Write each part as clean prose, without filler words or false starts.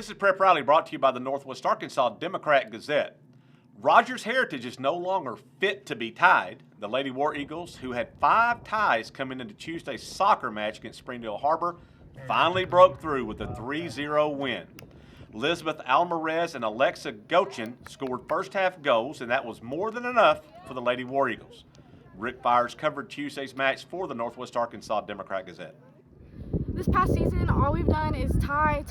This is Prep Rally brought to you by the Northwest Arkansas Democrat-Gazette. Rogers Heritage is no longer fit to be tied. The Lady War Eagles, who had 5 ties coming into Tuesday's soccer match against Springdale Har-Ber, finally broke through with a 3-0 win. Elizabeth Almarez and Alexa Gochin scored first-half goals, and that was more than enough for the Lady War Eagles. Rick Byers covered Tuesday's match for the Northwest Arkansas Democrat-Gazette. This past season, all we've done is tie,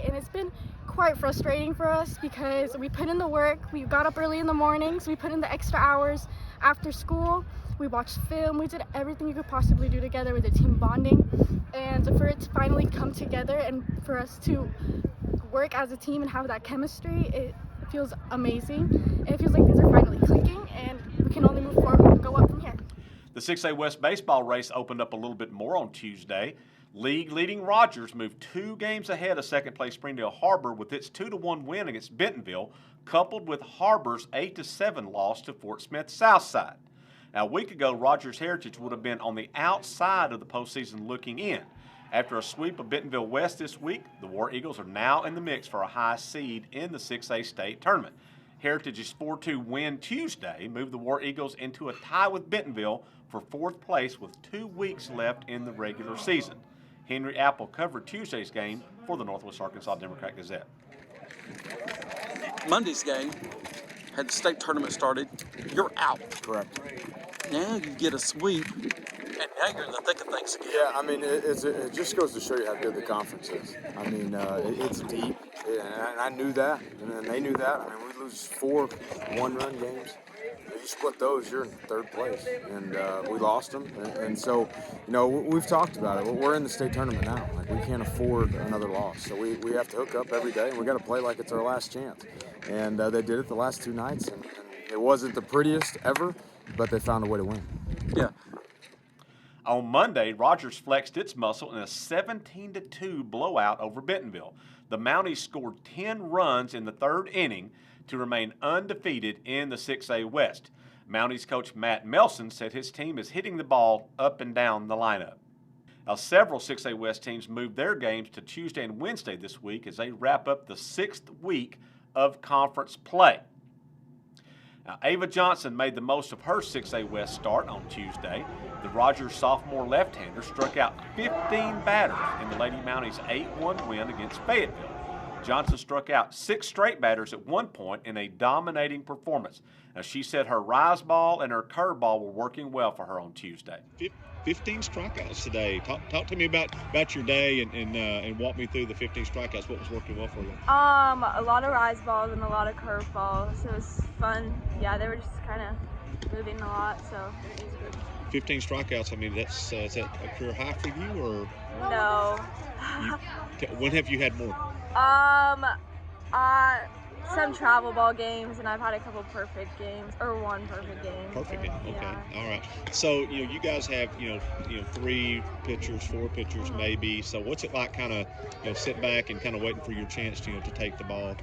and it's been quite frustrating for us because we put in the work, we got up early in the mornings, we put in the extra hours after school, we watched film, we did everything you could possibly do together with the team bonding, and for it to finally come together and for us to work as a team and have that chemistry, it feels amazing. It feels like things are finally clicking and we can only move forward and go up from here. The 6A West baseball race opened up a little bit more on Tuesday. League-leading Rogers moved 2 games ahead of second-place Springdale Har-Ber with its 2-1 win against Bentonville, coupled with Har-Ber's 8-7 loss to Fort Smith Southside. Now, a week ago, Rogers Heritage would have been on the outside of the postseason looking in. After a sweep of Bentonville West this week, the War Eagles are now in the mix for a high seed in the 6A state tournament. Heritage's 4-2 win Tuesday moved the War Eagles into a tie with Bentonville for 4th place with 2 weeks left in the regular season. Henry Apple covered Tuesday's game for the Northwest Arkansas Democrat-Gazette. Monday's game had the state tournament started. You're out. Correct. Now you get a sweep, and now you're in the thick of things again. Yeah, I mean, it just goes to show you how good the conference is. I mean, it's deep, and I knew that, and they knew that. I mean, we lose 4 one-run games. You split those, you're in 3rd place, and we lost them. And so, you know, we've talked about it. We're in the state tournament now. Like, we can't afford another loss. So we have to hook up every day, and we got to play like it's our last chance. And they did it the last 2 nights, and it wasn't the prettiest ever, but they found a way to win. Yeah. On Monday, Rogers flexed its muscle in a 17-2 blowout over Bentonville. The Mounties scored 10 runs in the 3rd inning to remain undefeated in the 6A West. Mounties coach Matt Melson said his team is hitting the ball up and down the lineup. Now, several 6A West teams moved their games to Tuesday and Wednesday this week as they wrap up the 6th week of conference play. Now, Ava Johnson made the most of her 6A West start on Tuesday. The Rogers sophomore left-hander struck out 15 batters in the Lady Mounties' 8-1 win against Fayetteville. Johnson struck out 6 straight batters at one point in a dominating performance. Now, she said her rise ball and her curve ball were working well for her on Tuesday. 15 strikeouts today. Talk to me about your day and walk me through the 15 strikeouts. What was working well for you? A lot of rise balls and a lot of curve balls. It was fun. Yeah, they were just kind of moving a lot, so it was good. 15 strikeouts. I mean, is that a career high for you, or no? When have you had more? Some travel ball games, and I've had a couple perfect games, or 1 perfect game. Perfect game. Okay. Yeah. All right. So you guys have 3 pitchers, 4 pitchers maybe. So what's it like, kind of sit back and kind of waiting for your chance to take the ball?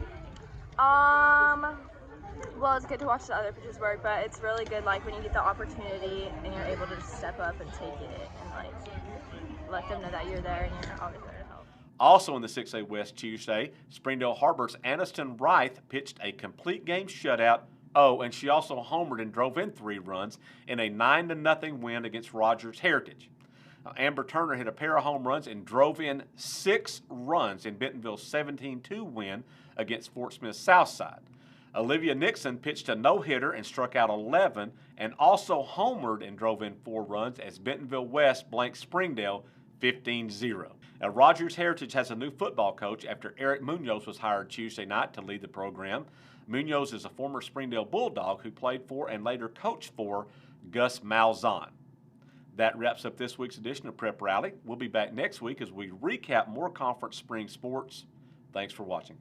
Well, it's good to watch the other pitchers work, but it's really good like when you get the opportunity and you're able to just step up and take it and like let them know that you're there and you're always there to help. Also in the 6A West Tuesday, Springdale Har-Ber's Aniston Reith pitched a complete game shutout. Oh, and she also homered and drove in 3 runs in a 9-0 win against Rogers Heritage. Amber Turner hit a pair of home runs and drove in 6 runs in Bentonville's 17-2 win against Fort Smith Southside. Olivia Nixon pitched a no-hitter and struck out 11 and also homered and drove in 4 runs as Bentonville West blanked Springdale 15-0. Now, Rogers Heritage has a new football coach after Eric Munoz was hired Tuesday night to lead the program. Munoz is a former Springdale Bulldog who played for and later coached for Gus Malzahn. That wraps up this week's edition of Prep Rally. We'll be back next week as we recap more conference spring sports. Thanks for watching.